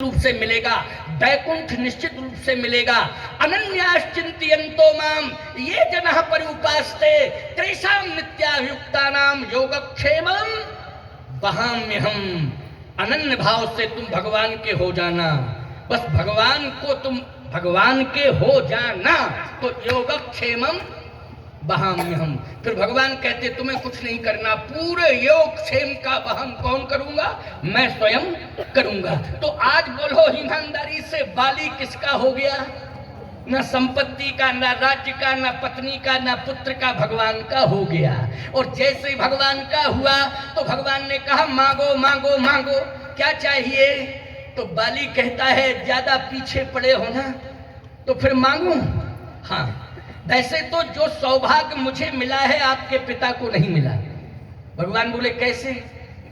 रूप से मिलेगा, वैकुंठ निश्चित रूप से मिलेगा। अनन्याश्चिन्तयन्तो माम ये जनः पर्युपास्ते तेषां नित्याभियुक्तानां योगक्षेमं वहाम्यहम्। अनन्य भाव से तुम भगवान के हो जाना, बस भगवान के हो जाना तो योगक्षेमं वहाम्यहम्। फिर भगवान कहते तुम्हें कुछ नहीं करना, पूरे योग क्षेम का वहन कौन करूंगा? मैं स्वयं करूंगा। तो आज बोलो ईमानदारी से, बाली किसका हो गया? न संपत्ति का, न राज्य का, न पत्नी का, न पुत्र का, भगवान का हो गया। और जैसे भगवान का हुआ तो भगवान ने कहा मांगो मांगो मांगो, क्या चाहिए? तो बाली कहता है ज्यादा पीछे पड़े हो ना तो फिर मांगू। हाँ, वैसे तो जो सौभाग्य मुझे मिला है आपके पिता को नहीं मिला। भगवान बोले कैसे?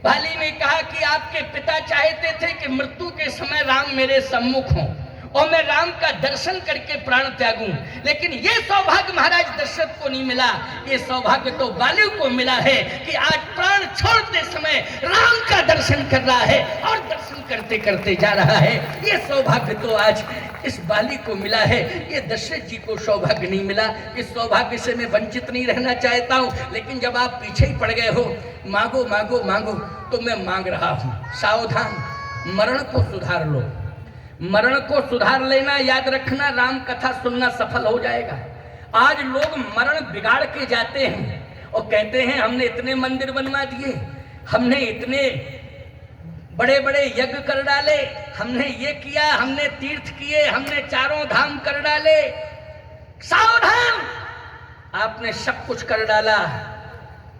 बाली ने कहा कि आपके पिता चाहते थे कि मृत्यु के समय राम मेरे सम्मुख हों और मैं राम का दर्शन करके प्राण त्यागूं, लेकिन ये सौभाग्य महाराज दशरथ को नहीं मिला। ये सौभाग्य तो बाली को मिला है कि आज प्राण छोड़ते समय राम का दर्शन कर रहा है और दर्शन करते करते जा रहा है। ये सौभाग्य तो आज इस बाली को मिला है, ये दशरथ जी को सौभाग्य नहीं मिला। इस सौभाग्य से मैं वंचित नहीं रहना चाहता हूँ, लेकिन जब आप पीछे ही पड़ गए हो, मांगो मांगो मांगो, तो मैं मांग रहा हूँ। सावधान, मरण को सुधार लो, मरण को सुधार लेना, याद रखना, राम कथा सुनना सफल हो जाएगा। आज लोग मरण बिगाड़ के जाते हैं और कहते हैं हमने इतने मंदिर बनवा दिए, हमने इतने बड़े बड़े यज्ञ कर डाले, हमने ये किया, हमने तीर्थ किए, हमने चारों धाम कर डाले। सावधान, आपने सब कुछ कर डाला,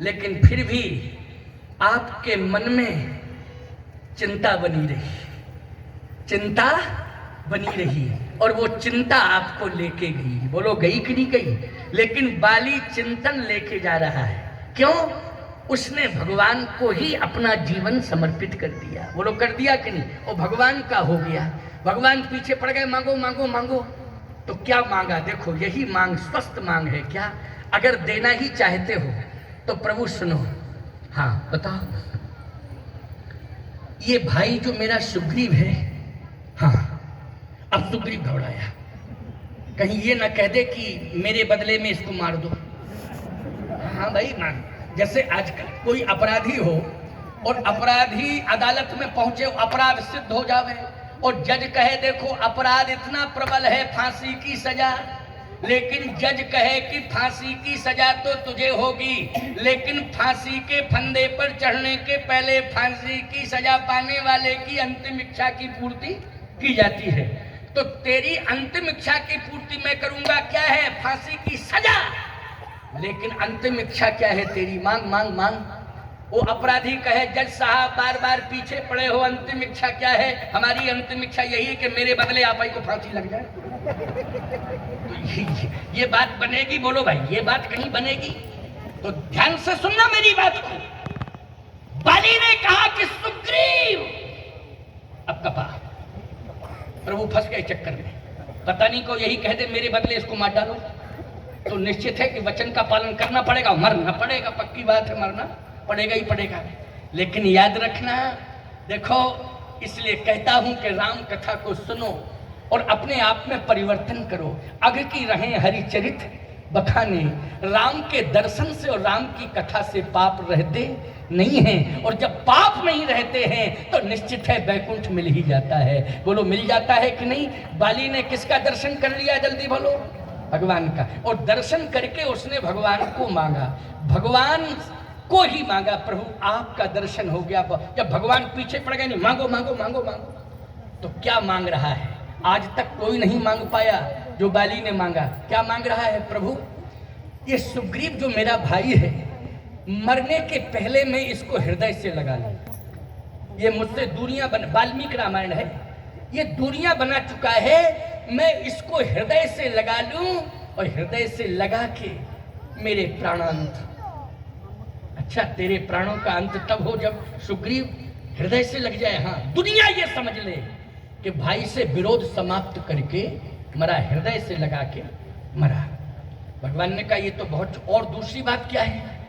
लेकिन फिर भी आपके मन में चिंता बनी रही, चिंता बनी रही, और वो चिंता आपको लेके गई। बोलो गई कि नहीं गई? लेकिन बाली चिंतन लेके जा रहा है। क्यों? उसने भगवान को ही अपना जीवन समर्पित कर दिया। बोलो कर दिया कि नहीं? वो भगवान का हो गया। भगवान पीछे पड़ गए, मांगो मांगो मांगो। तो क्या मांगा? देखो यही मांग स्वस्थ मांग है क्या? अगर देना ही चाहते हो तो प्रभु सुनो। हाँ बताओ, ये भाई जो मेरा सुग्रीव है, हाँ अब सुग्रीव घबराया, कहीं ये ना कह दे कि मेरे बदले में इसको मार दो। हाँ भाई मान, जैसे आजकल कोई अपराधी हो और अपराधी अदालत में पहुंचे, अपराध सिद्ध हो जावे और जज कहे देखो अपराध इतना प्रबल है, फांसी की सजा, लेकिन जज कहे कि फांसी की सजा तो तुझे होगी, लेकिन फांसी के फंदे पर चढ़ने के पहले फांसी की सजा पाने वाले की अंतिम इच्छा की पूर्ति की जाती है। तो तेरी अंतिम इच्छा की पूर्ति मैं करूंगा, क्या है? फांसी की सजा। लेकिन अंतिम इच्छा क्या है तेरी? मांग मांग मांग। वो अपराधी कहे जज साहब बार बार पीछे पड़े हो, अंतिम इच्छा क्या है? हमारी अंतिम इच्छा यही है कि मेरे बदले आप ही को फांसी लग जाए। तो ये बात बनेगी? बोलो भाई, ये बात कहीं बनेगी? तो ध्यान से सुनना मेरी बात को। बाली ने कहा कि सुग्रीव, अब कपा प्रभु फंस गए चक्कर में, पता नहीं को यही कह दे मेरे बदले इसको मार डालो, तो निश्चित है कि वचन का पालन करना पड़ेगा, मरना पड़ेगा, पक्की बात है, मरना पड़ेगा ही पड़ेगा। लेकिन याद रखना, देखो इसलिए कहता हूं कि राम कथा को सुनो और अपने आप में परिवर्तन करो। अग की रहें हरिचरित बखाने, राम के दर्शन से और राम की कथा से पाप रहते नहीं हैं, और जब पाप नहीं रहते हैं तो निश्चित है वैकुंठ मिल ही जाता है। बोलो मिल जाता है कि नहीं? बाली ने किसका दर्शन कर लिया? जल्दी बोलो, भगवान का। और दर्शन करके उसने भगवान को मांगा, भगवान को ही मांगा, प्रभु आपका दर्शन हो गया। जब भगवान पीछे पड़ गए, नहीं मांगो मांगो मांगो मांगो, तो क्या मांग रहा है? आज तक कोई नहीं मांग पाया जो बाली ने मांगा। क्या मांग रहा है? प्रभु ये सुग्रीव जो मेरा भाई है, मरने के पहले मैं इसको हृदय से लगा लूं। ये मुझसे दूरियां बन, वाल्मीकि रामायण है, ये दूरियां बना चुका है, मैं इसको हृदय से लगा लूं और हृदय से लगा के मेरे प्राणांत। अच्छा, तेरे प्राणों का अंत तब हो जब सुग्रीव हृदय से लग जाए। हाँ, दुनिया ये समझ ले कि भाई से विरोध समाप्त करके मरा, हृदय से लगा के मरा। भगवान ने कहा ये तो बहुत। और दूसरी बात क्या है?